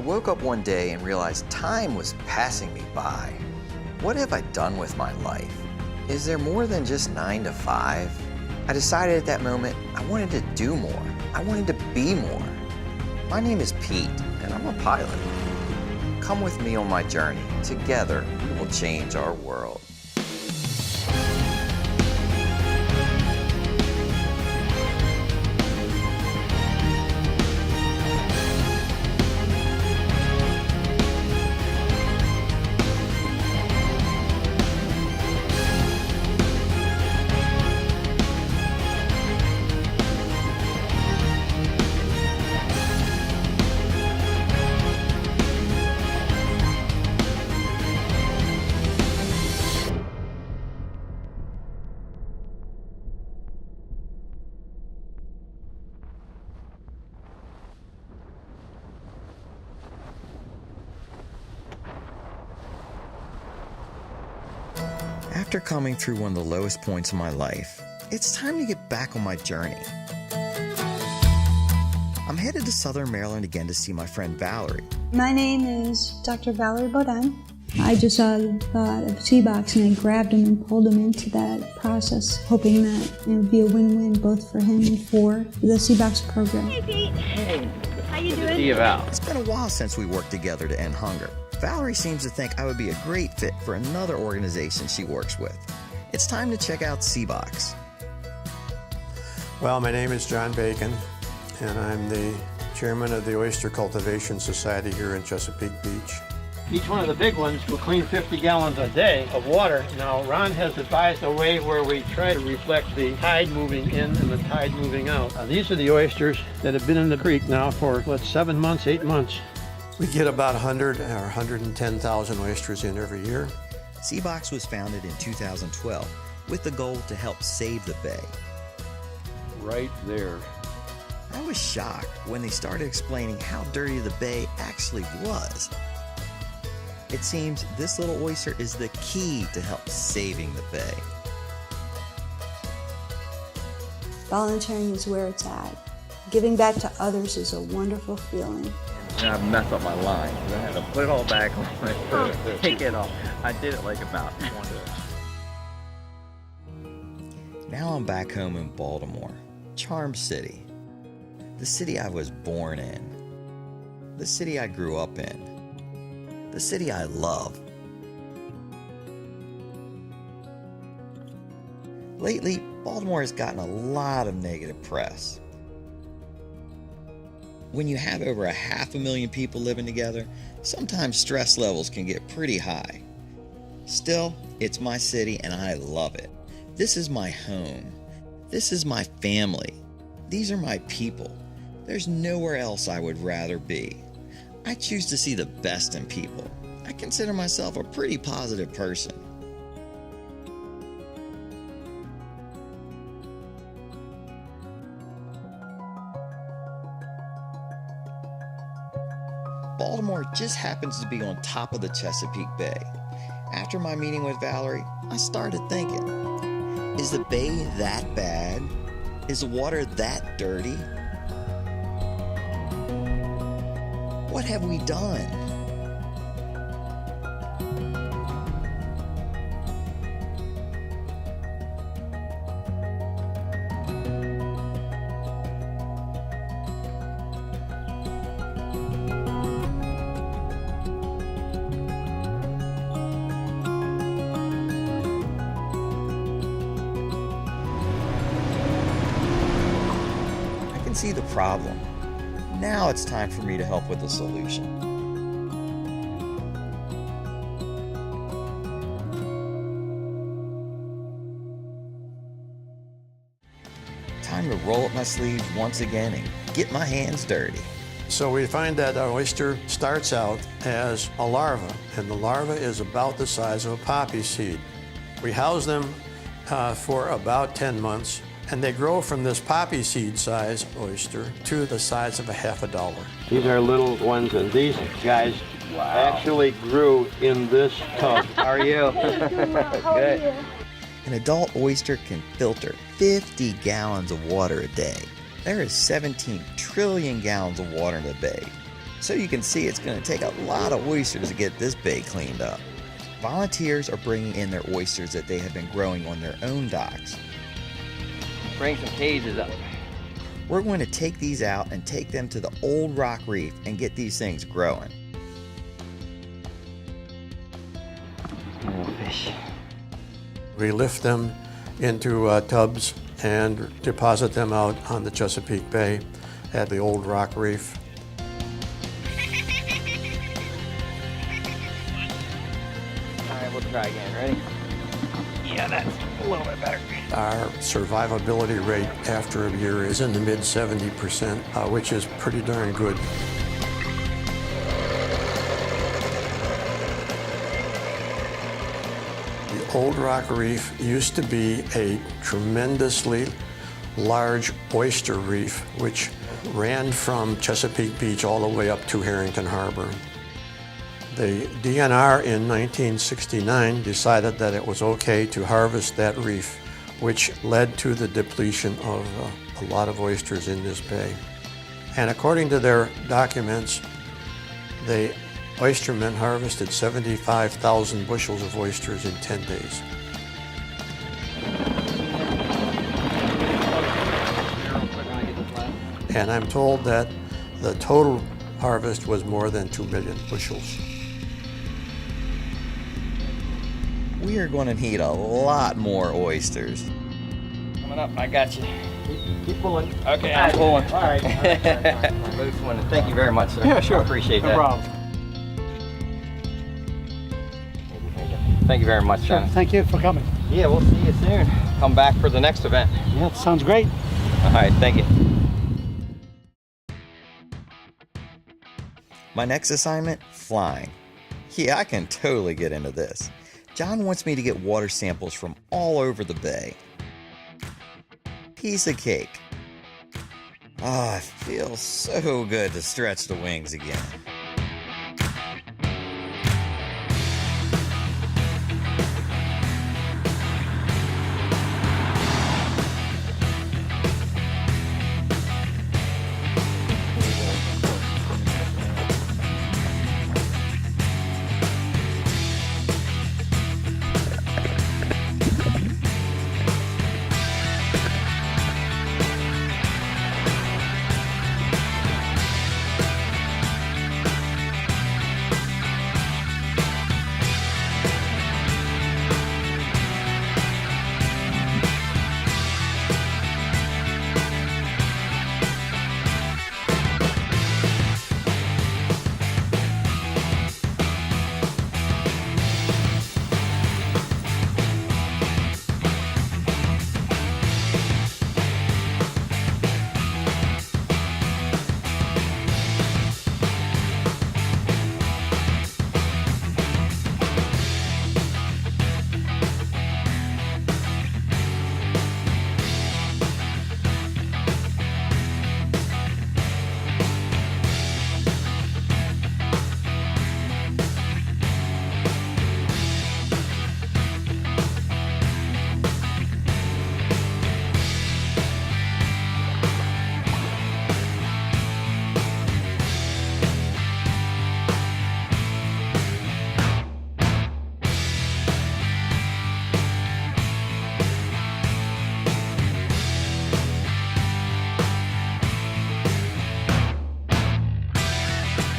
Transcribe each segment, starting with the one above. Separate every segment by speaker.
Speaker 1: woke up one day and realized time was passing me by. What have I done with my life? Is there more than just 9 to 5? I decided at that moment I wanted to do more. I wanted to be more. My name is Pete, and I'm a pilot. Come with me on my journey. Together, we will change our world. After coming through one of the lowest points of my life, it's time to get back on my journey. I'm headed to Southern Maryland again to see my friend Valerie.
Speaker 2: My name is Dr. Valerie Baudin. I just saw the thought of sea box and I grabbed him and pulled him into that process, hoping that it would be a win-win both for him and for the sea box program.
Speaker 3: Hey Pete. Hey. How you doing?
Speaker 4: See you, Val.
Speaker 1: It's been a while since we worked together to end hunger. Valerie seems to think I would be a great fit for another organization she works with. It's time to check out Seabox.
Speaker 5: Well, my name is John Bacon, and I'm the chairman of the Oyster Cultivation Society here in Chesapeake Beach.
Speaker 4: Each one of the big ones will clean 50 gallons a day of water. Now, Ron has advised a way where we try to reflect the tide moving in and the tide moving out. These are the oysters that have been in the creek now for, 7 months, 8 months.
Speaker 5: We get about 100 or 110,000 oysters in every year.
Speaker 1: Seabox was founded in 2012 with the goal to help save the bay.
Speaker 4: Right there.
Speaker 1: I was shocked when they started explaining how dirty the bay actually was. It seems this little oyster is the key to help saving the bay.
Speaker 2: Volunteering is where it's at. Giving back to others is a wonderful feeling.
Speaker 6: And I messed up my line. I had to put it all back on my foot, take it off. I did it like about one day.
Speaker 1: Now I'm back home in Baltimore, Charm City. The city I was born in. The city I grew up in. The city I love. Lately, Baltimore has gotten a lot of negative press. When you have over 500,000 people living together, sometimes stress levels can get pretty high. Still, it's my city and I love it. This is my home. This is my family. These are my people. There's nowhere else I would rather be. I choose to see the best in people. I consider myself a pretty positive person. Baltimore just happens to be on top of the Chesapeake Bay. After my meeting with Valerie, I started thinking, is the bay that bad? Is the water that dirty? What have we done? See the problem. Now it's time for me to help with the solution. Time to roll up my sleeves once again and get my hands dirty.
Speaker 5: So we find that our oyster starts out as a larva, and the larva is about the size of a poppy seed. We house them for about 10 months. And they grow from this poppy seed size oyster to the size of $50.
Speaker 4: These are little ones, and these guys actually grew in this tub.
Speaker 6: How are you? Good.
Speaker 1: An adult oyster can filter 50 gallons of water a day. There is 17 trillion gallons of water in the bay. So you can see it's going to take a lot of oysters to get this bay cleaned up. Volunteers are bringing in their oysters that they have been growing on their own docks.
Speaker 6: Bring some cages up.
Speaker 1: We're going to take these out and take them to the old rock reef and get these things growing.
Speaker 6: Little fish.
Speaker 5: We lift them into tubs and deposit them out on the Chesapeake Bay at the old rock reef.
Speaker 6: All right, we'll try again. Ready? Yeah, that's a little bit better.
Speaker 5: Our survivability rate after a year is in the mid 70%, which is pretty darn good. The old rock reef used to be a tremendously large oyster reef, which ran from Chesapeake Beach all the way up to Harrington Harbor. The DNR in 1969 decided that it was okay to harvest that reef, which led to the depletion of a lot of oysters in this bay. And according to their documents, the oystermen harvested 75,000 bushels of oysters in 10 days. And I'm told that the total harvest was more than 2 million bushels.
Speaker 1: We are going to need a lot more oysters.
Speaker 6: Coming up, I got you.
Speaker 4: Keep pulling.
Speaker 6: Okay, I'm pulling.
Speaker 4: All right.
Speaker 6: Thank you very much, sir.
Speaker 4: Yeah, sure.
Speaker 6: I appreciate that.
Speaker 4: No problem.
Speaker 6: Thank you very much,
Speaker 4: Sure.
Speaker 6: John.
Speaker 4: Thank you for coming.
Speaker 6: Yeah, we'll see you soon. Come back for the next event.
Speaker 4: Yeah, it sounds great.
Speaker 6: All right, thank you.
Speaker 1: My next assignment, flying. Yeah, I can totally get into this. John wants me to get water samples from all over the bay. Piece of cake. Ah, it feels so good to stretch the wings again.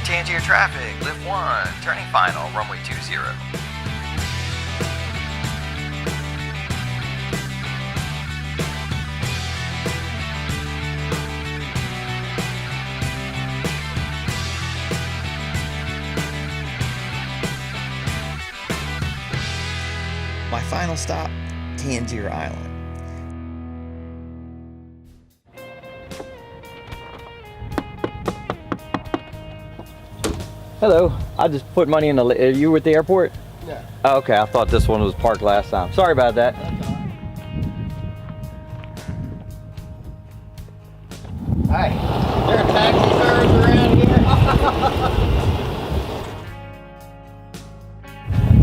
Speaker 1: Tangier traffic, lift 1, turning final, runway 20. My final stop, Tangier Island.
Speaker 6: Hello. I just put money in the. Are you at the airport?
Speaker 4: Yeah.
Speaker 6: Oh, okay. I thought this one was parked last time. Sorry about that. Hi. Is there a taxi service around here?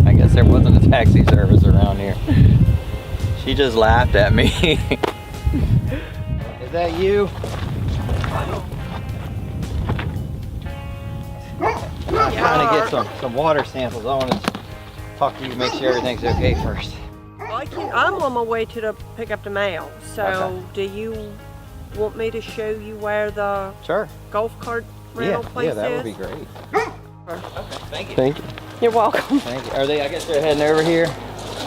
Speaker 6: I guess there wasn't a taxi service around here. She just laughed at me. Is that you?
Speaker 7: I kind of get some water samples. I want to talk to you, make sure everything's okay first.
Speaker 3: I'm on my way to pick up the mail. So
Speaker 7: Okay.
Speaker 3: do you want me to show you where the
Speaker 7: Sure.
Speaker 3: golf cart rental place
Speaker 7: Yeah, that would be
Speaker 3: is?
Speaker 7: great. Okay, thank you.
Speaker 4: Thank you.
Speaker 3: You're welcome.
Speaker 7: Thank you. Are they? I guess they're heading over here.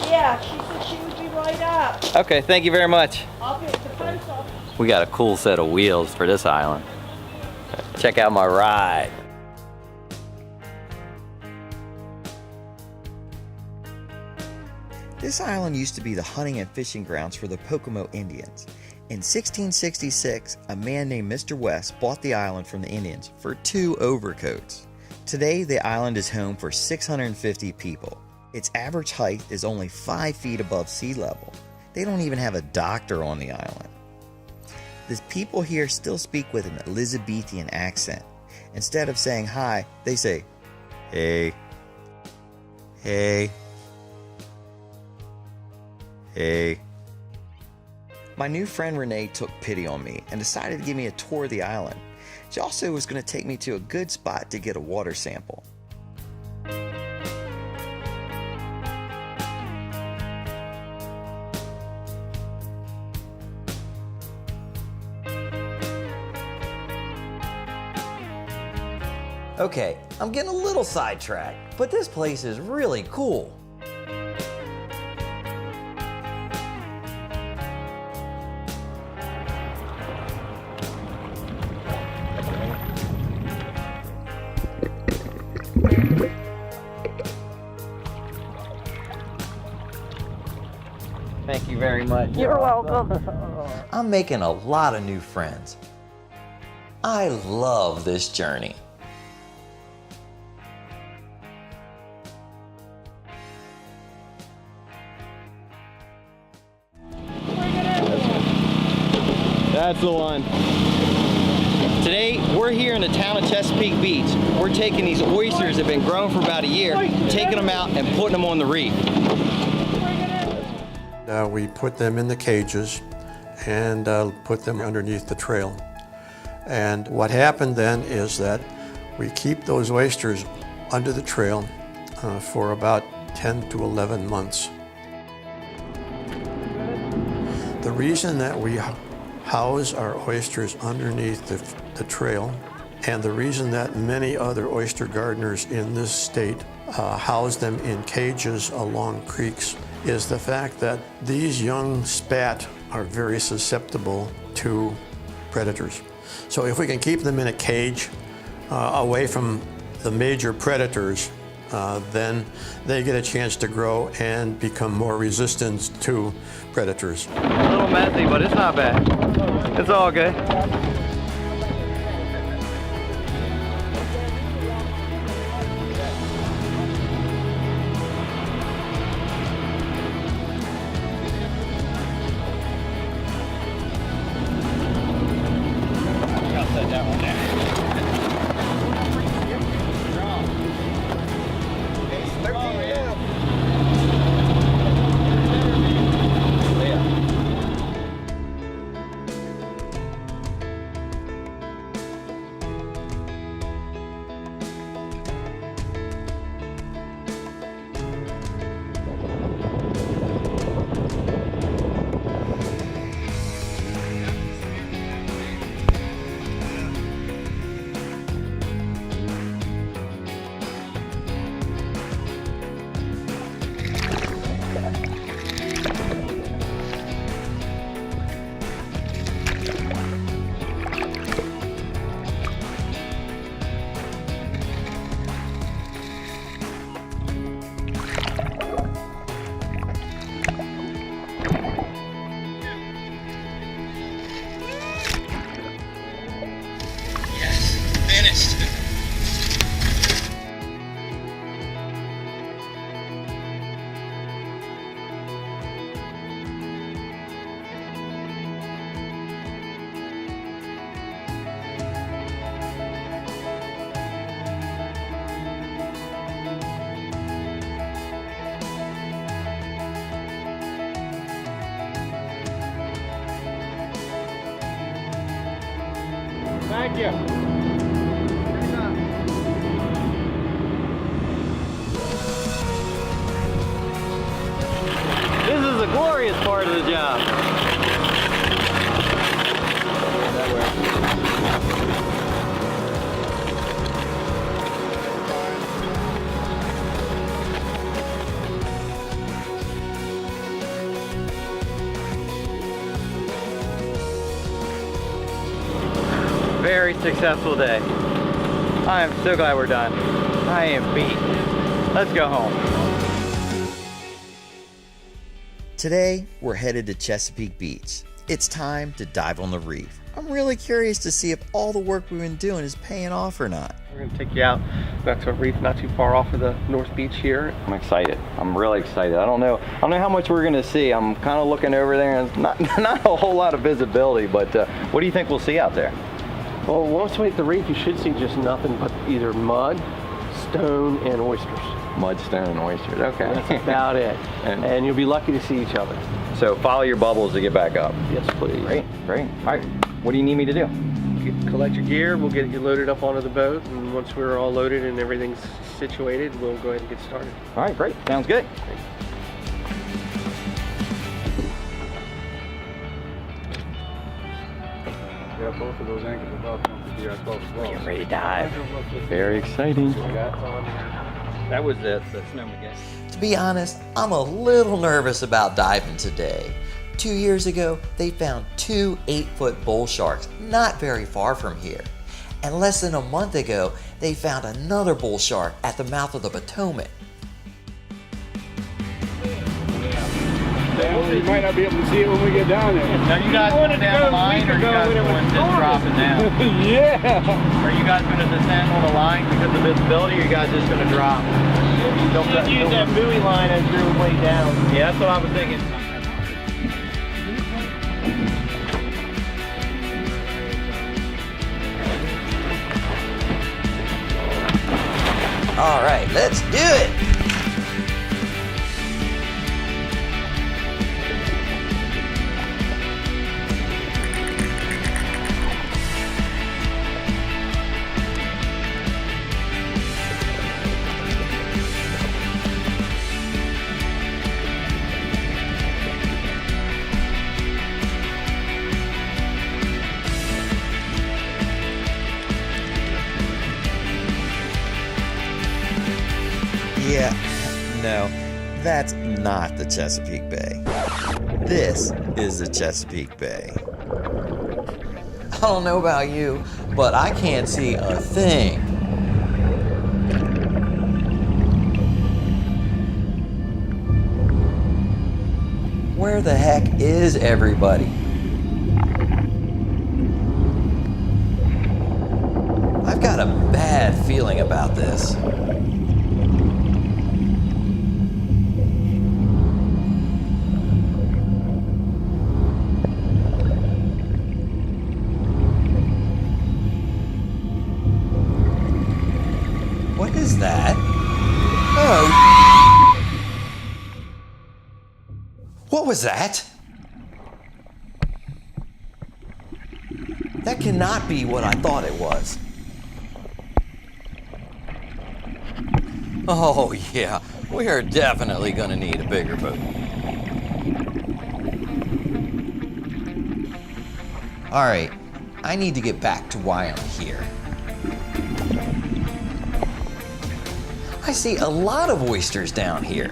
Speaker 3: Yeah, she said she would be right up.
Speaker 7: Okay, thank you very much.
Speaker 3: I'll be at the post office.
Speaker 6: We got a cool set of wheels for this island. Check out my ride.
Speaker 1: This island used to be the hunting and fishing grounds for the Pocomo Indians. In 1666, a man named Mr. West bought the island from the Indians for 2 overcoats. Today, the island is home for 650 people. Its average height is only 5 feet above sea level. They don't even have a doctor on the island. The people here still speak with an Elizabethan accent. Instead of saying hi, they say, hey, hey, hey. My new friend Renee took pity on me and decided to give me a tour of the island. She also was going to take me to a good spot to get a water sample.
Speaker 8: Okay, I'm getting a little sidetracked, but this place is really cool.
Speaker 7: Thank you very much.
Speaker 3: You're welcome.
Speaker 8: I'm making a lot of new friends. I love this journey.
Speaker 7: That's the one. Today, we're here in the town of Chesapeake Beach. We're taking these oysters that have been grown for about a year, taking them out and putting them on the reef.
Speaker 5: We put them in the cages and put them underneath the trail. And what happened then is that we keep those oysters under the trail for about 10 to 11 months. The reason that we house our oysters underneath the trail, and the reason that many other oyster gardeners in this state house them in cages along creeks, is the fact that these young spat are very susceptible to predators. So if we can keep them in a cage away from the major predators, then they get a chance to grow and become more resistant to predators.
Speaker 6: A little messy, but it's not bad. It's all good.
Speaker 4: Thank you.
Speaker 7: easiest part of the job. That way. Very successful day. I am so glad we're done. I am beat. Let's go home.
Speaker 1: Today, we're headed to Chesapeake Beach. It's time to dive on the reef. I'm really curious to see if all the work we've been doing is paying off or not.
Speaker 9: We're going to take you out back to a reef not too far off of the North Beach here.
Speaker 7: I'm excited. I'm really excited. I don't know how much we're going to see. I'm kind of looking over there and it's not a whole lot of visibility, but what do you think we'll see out there?
Speaker 9: Well, once we hit the reef, you should see just nothing but either mud, stone, and oysters.
Speaker 7: Mud, stone, and oysters. Okay.
Speaker 9: That's about it. And you'll be lucky to see each other.
Speaker 7: So follow your bubbles to get back up.
Speaker 9: Yes, please.
Speaker 7: Great, great. All right, what do you need me to do?
Speaker 9: Collect your gear, we'll get you loaded up onto the boat, and once we're all loaded and everything's situated, we'll go ahead and get started.
Speaker 7: All right, great. Sounds good.
Speaker 10: Yeah, both of those anchors above come to DR12 as well.
Speaker 7: Getting ready to dive. Very exciting.
Speaker 6: That was the snowman.
Speaker 8: To be honest, I'm a little nervous about diving today. 2 years ago, they found 2 8-foot bull sharks not very far from here. And less than a month ago, they found another bull shark at the mouth of the Potomac.
Speaker 10: You might not be able to see it when we get down there.
Speaker 7: Now you guys going down the line or you guys going just dropping down?
Speaker 10: Yeah!
Speaker 7: Are you guys going to descend on the line because of visibility or are you guys just going to drop?
Speaker 9: You should use that buoy line as your way down.
Speaker 7: Yeah, that's what I was thinking.
Speaker 8: All right, let's do it.
Speaker 1: Yeah, no, that's not the Chesapeake Bay. This is the Chesapeake Bay.
Speaker 8: I don't know about you, but I can't see a thing. Where the heck is everybody? I've got a bad feeling about this. What is that? Oh! What was that? That cannot be what I thought it was. Oh yeah, we are definitely gonna need a bigger boat. All right, I need to get back to why I'm here. I see a lot of oysters down here.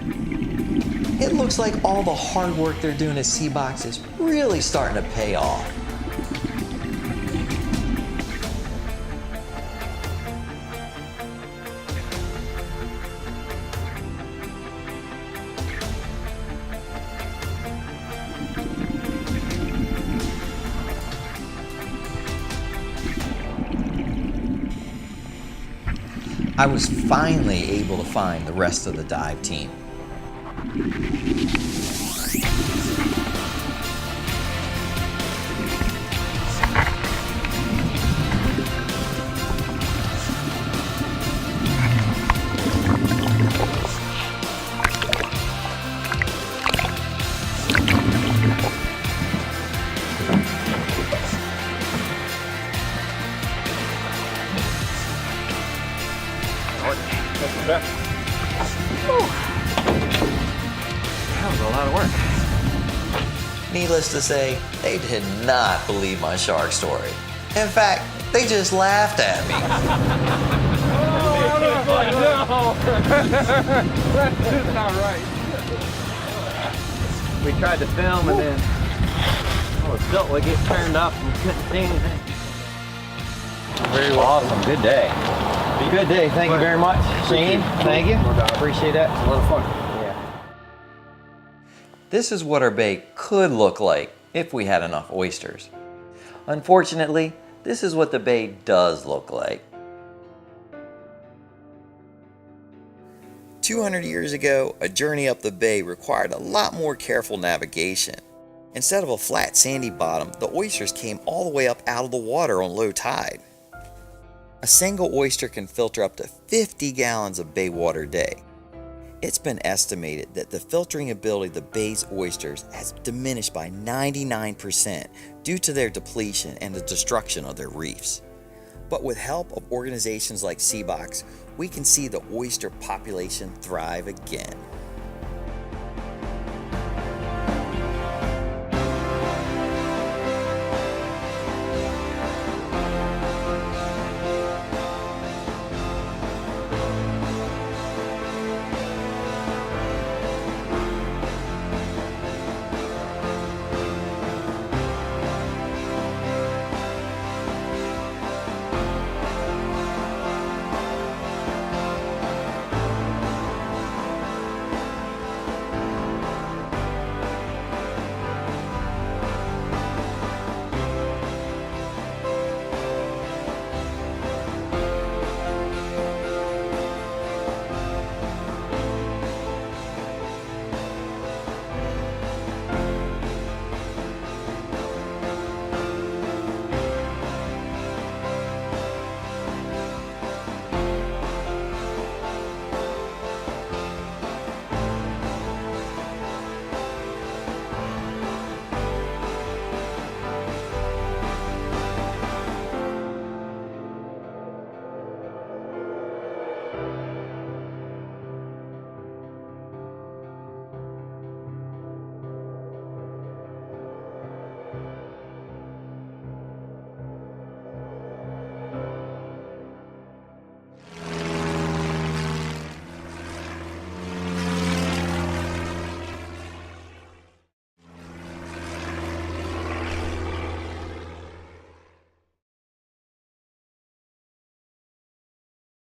Speaker 8: It looks like all the hard work they're doing at Seabox is really starting to pay off. I was finally able to find the rest of the dive team.
Speaker 7: That was a lot of work.
Speaker 8: Needless to say, they did not believe my shark story. In fact, they just laughed at me.
Speaker 9: No! That's not right. We tried to film and then the tilt would get turned up and we couldn't see anything.
Speaker 7: Very awesome. Good day. Good day. Thank you very much. Shane, thank you. Appreciate that.
Speaker 10: It's a lot of fun.
Speaker 7: Yeah.
Speaker 8: This is what our bay could look like if we had enough oysters. Unfortunately, this is what the bay does look like.
Speaker 1: 200 years ago, a journey up the bay required a lot more careful navigation. Instead of a flat sandy bottom, the oysters came all the way up out of the water on low tide. A single oyster can filter up to 50 gallons of bay water a day. It's been estimated that the filtering ability of the bay's oysters has diminished by 99% due to their depletion and the destruction of their reefs. But with help of organizations like Seabox, we can see the oyster population thrive again.